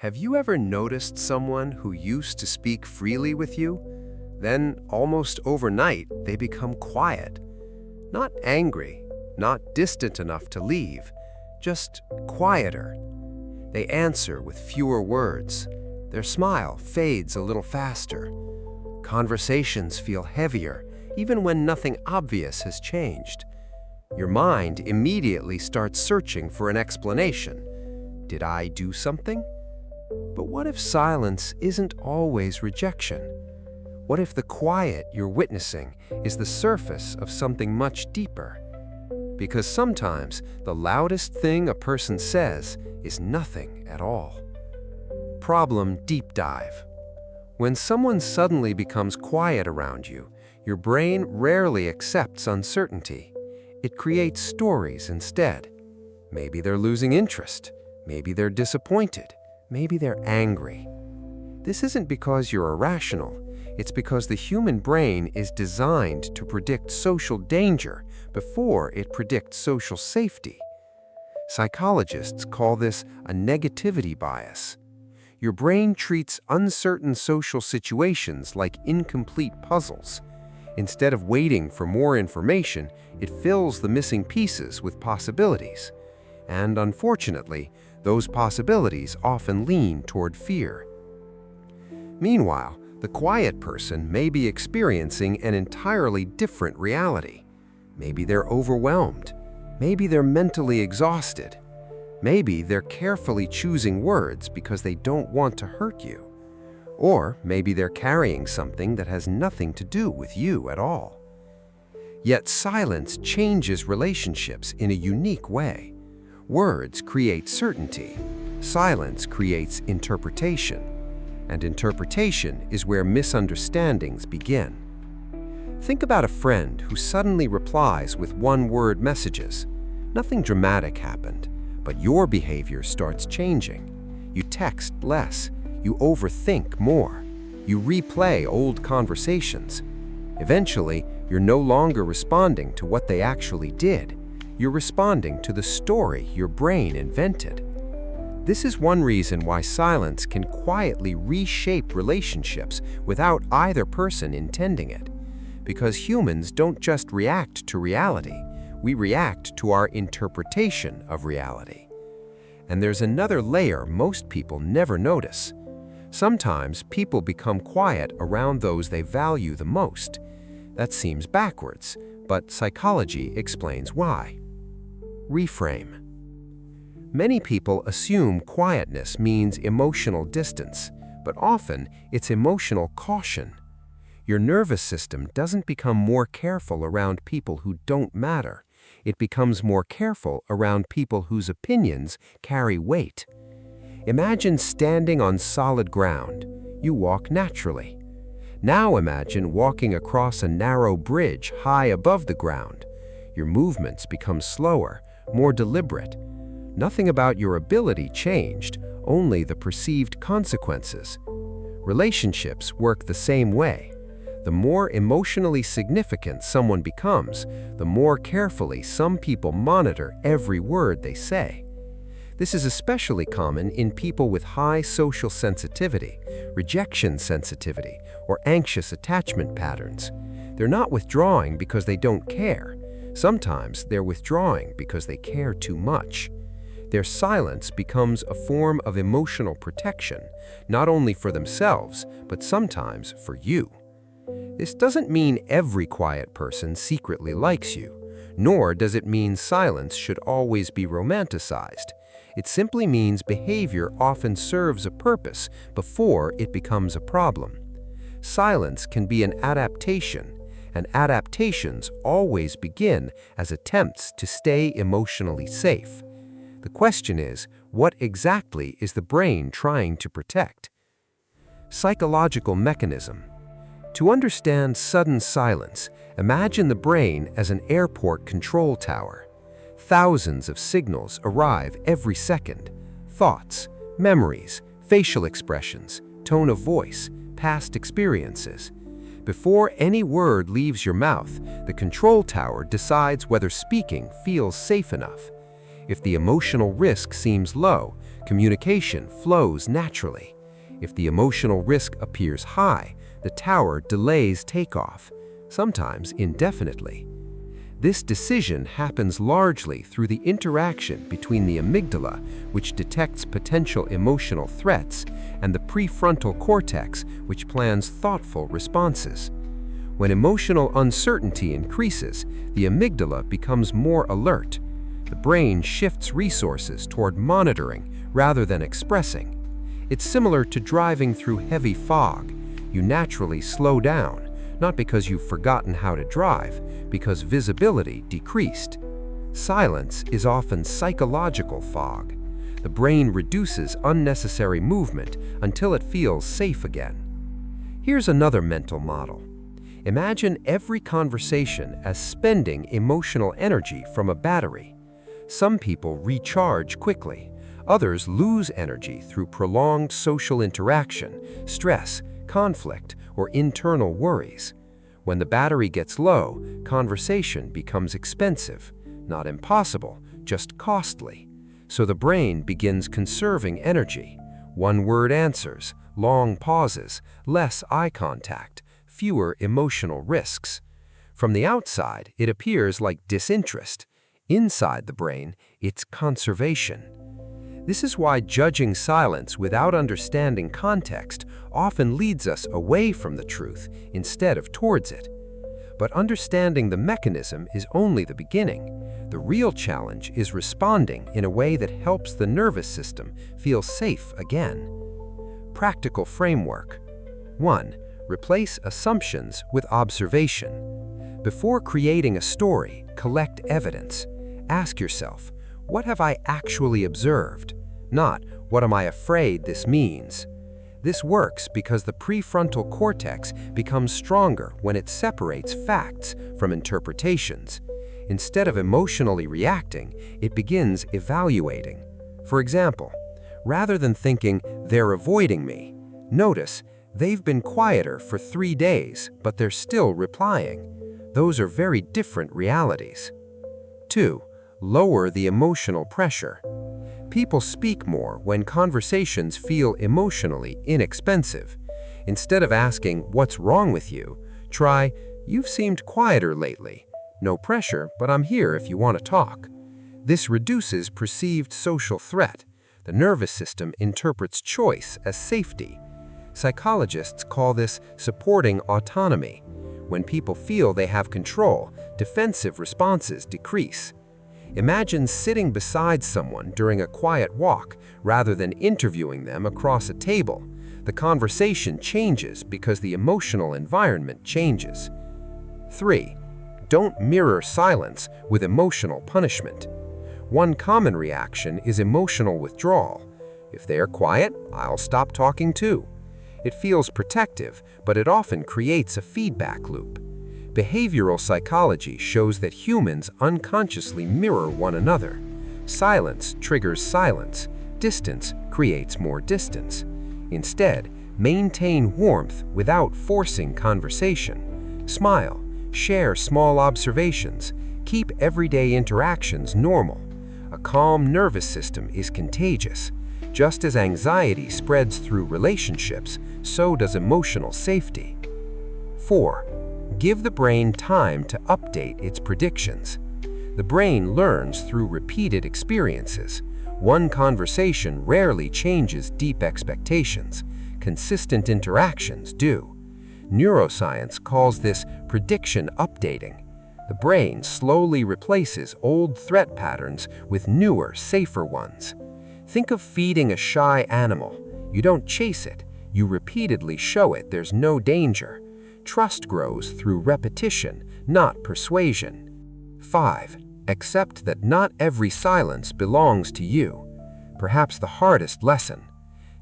Have you ever noticed someone who used to speak freely with you? Then, almost overnight, they become quiet. Not angry, not distant enough to leave, just quieter. They answer with fewer words. Their smile fades a little faster. Conversations feel heavier, even when nothing obvious has changed. Your mind immediately starts searching for an explanation. Did I do something? But what if silence isn't always rejection? What if the quiet you're witnessing is the surface of something much deeper? Because sometimes the loudest thing a person says is nothing at all. Problem deep dive. When someone suddenly becomes quiet around you, your brain rarely accepts uncertainty. It creates stories instead. Maybe they're losing interest. Maybe they're disappointed. Maybe they're angry. This isn't because you're irrational. It's because the human brain is designed to predict social danger before it predicts social safety. Psychologists call this a negativity bias. Your brain treats uncertain social situations like incomplete puzzles. Instead of waiting for more information, it fills the missing pieces with possibilities. And unfortunately, those possibilities often lean toward fear. Meanwhile, the quiet person may be experiencing an entirely different reality. Maybe they're overwhelmed. Maybe they're mentally exhausted. Maybe they're carefully choosing words because they don't want to hurt you. Or maybe they're carrying something that has nothing to do with you at all. Yet silence changes relationships in a unique way. Words create certainty. Silence creates interpretation. And interpretation is where misunderstandings begin. Think about a friend who suddenly replies with one-word messages. Nothing dramatic happened, but your behavior starts changing. You text less. You overthink more. You replay old conversations. Eventually, you're no longer responding to what they actually did. You're responding to the story your brain invented. This is one reason why silence can quietly reshape relationships without either person intending it. Because humans don't just react to reality, we react to our interpretation of reality. And there's another layer most people never notice. Sometimes people become quiet around those they value the most. That seems backwards, but psychology explains why. Reframe. Many people assume quietness means emotional distance, but often it's emotional caution. Your nervous system doesn't become more careful around people who don't matter. It becomes more careful around people whose opinions carry weight. Imagine standing on solid ground. You walk naturally. Now imagine walking across a narrow bridge high above the ground. Your movements become slower, more deliberate. Nothing about your ability changed, only the perceived consequences. Relationships work the same way. The more emotionally significant someone becomes, the more carefully some people monitor every word they say. This is especially common in people with high social sensitivity, rejection sensitivity, or anxious attachment patterns. They're not withdrawing because they don't care. Sometimes they're withdrawing because they care too much. Their silence becomes a form of emotional protection, not only for themselves, but sometimes for you. This doesn't mean every quiet person secretly likes you, nor does it mean silence should always be romanticized. It simply means behavior often serves a purpose before it becomes a problem. Silence can be an adaptation, and adaptations always begin as attempts to stay emotionally safe. The question is, what exactly is the brain trying to protect? Psychological mechanism. To understand sudden silence, imagine the brain as an airport control tower. Thousands of signals arrive every second. Thoughts, memories, facial expressions, tone of voice, past experiences. Before any word leaves your mouth, the control tower decides whether speaking feels safe enough. If the emotional risk seems low, communication flows naturally. If the emotional risk appears high, the tower delays takeoff, sometimes indefinitely. This decision happens largely through the interaction between the amygdala, which detects potential emotional threats, and the prefrontal cortex, which plans thoughtful responses. When emotional uncertainty increases, the amygdala becomes more alert. The brain shifts resources toward monitoring rather than expressing. It's similar to driving through heavy fog. You naturally slow down, not because you've forgotten how to drive, because visibility decreased. Silence is often psychological fog. The brain reduces unnecessary movement until it feels safe again. Here's another mental model. Imagine every conversation as spending emotional energy from a battery. Some people recharge quickly. Others lose energy through prolonged social interaction, stress, conflict, or internal worries. When the battery gets low, conversation becomes expensive, not impossible, just costly. So the brain begins conserving energy. One-word answers, long pauses, less eye contact, fewer emotional risks. From the outside, it appears like disinterest. Inside the brain, it's conservation. This is why judging silence without understanding context often leads us away from the truth instead of towards it. But understanding the mechanism is only the beginning. The real challenge is responding in a way that helps the nervous system feel safe again. Practical framework. 1. Replace assumptions with observation. Before creating a story, collect evidence. Ask yourself, what have I actually observed? Not, what am I afraid this means? This works because the prefrontal cortex becomes stronger when it separates facts from interpretations. Instead of emotionally reacting, it begins evaluating. For example, rather than thinking, they're avoiding me, notice, they've been quieter for 3 days, but they're still replying. Those are very different realities. 2. Lower the emotional pressure. People speak more when conversations feel emotionally inexpensive. Instead of asking, what's wrong with you? Try, you've seemed quieter lately. No pressure, but I'm here if you want to talk. This reduces perceived social threat. The nervous system interprets choice as safety. Psychologists call this supporting autonomy. When people feel they have control, defensive responses decrease. Imagine sitting beside someone during a quiet walk rather than interviewing them across a table. The conversation changes because the emotional environment changes. 3. Don't mirror silence with emotional punishment. One common reaction is emotional withdrawal. If they're quiet, I'll stop talking too. It feels protective, but it often creates a feedback loop. Behavioral psychology shows that humans unconsciously mirror one another. Silence triggers silence. Distance creates more distance. Instead, maintain warmth without forcing conversation. Smile, share small observations, keep everyday interactions normal. A calm nervous system is contagious. Just as anxiety spreads through relationships, so does emotional safety. 4. Give the brain time to update its predictions. The brain learns through repeated experiences. One conversation rarely changes deep expectations. Consistent interactions do. Neuroscience calls this prediction updating. The brain slowly replaces old threat patterns with newer, safer ones. Think of feeding a shy animal. You don't chase it. You repeatedly show it there's no danger. Trust grows through repetition, not persuasion. 5. Accept that not every silence belongs to you. Perhaps the hardest lesson.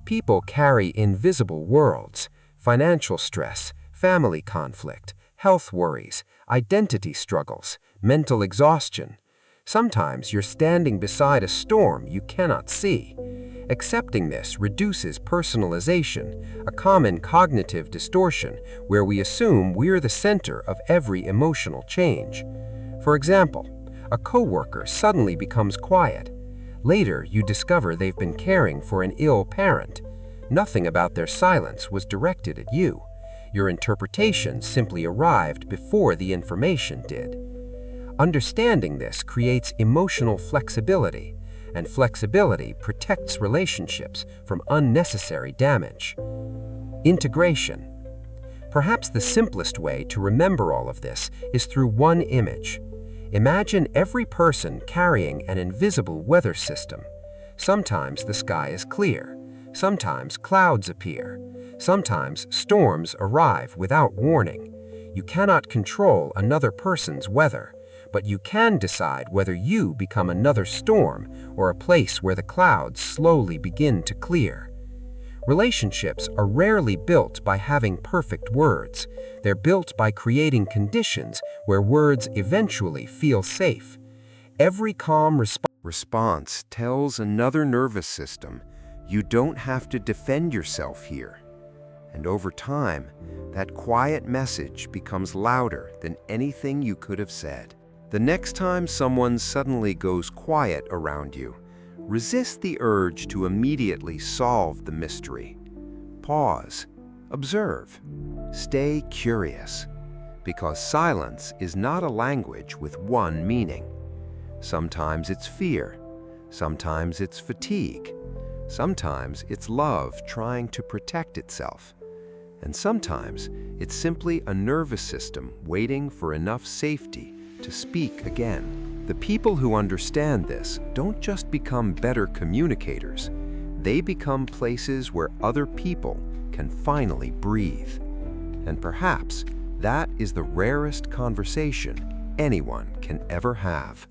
People carry invisible worlds: financial stress, family conflict, health worries, identity struggles, mental exhaustion. Sometimes you're standing beside a storm you cannot see. Accepting this reduces personalization, a common cognitive distortion where we assume we're the center of every emotional change. For example, a coworker suddenly becomes quiet. Later, you discover they've been caring for an ill parent. Nothing about their silence was directed at you. Your interpretation simply arrived before the information did. Understanding this creates emotional flexibility, and flexibility protects relationships from unnecessary damage. Integration. Perhaps the simplest way to remember all of this is through one image. Imagine every person carrying an invisible weather system. Sometimes the sky is clear. Sometimes clouds appear. Sometimes storms arrive without warning. You cannot control another person's weather, but you can decide whether you become another storm or a place where the clouds slowly begin to clear. Relationships are rarely built by having perfect words. They're built by creating conditions where words eventually feel safe. Every calm Response tells another nervous system, you don't have to defend yourself here. And over time, that quiet message becomes louder than anything you could have said. The next time someone suddenly goes quiet around you, resist the urge to immediately solve the mystery. Pause, observe, stay curious, because silence is not a language with one meaning. Sometimes it's fear, sometimes it's fatigue, sometimes it's love trying to protect itself, and sometimes it's simply a nervous system waiting for enough safety to speak again. The people who understand this don't just become better communicators, they become places where other people can finally breathe. And perhaps that is the rarest conversation anyone can ever have.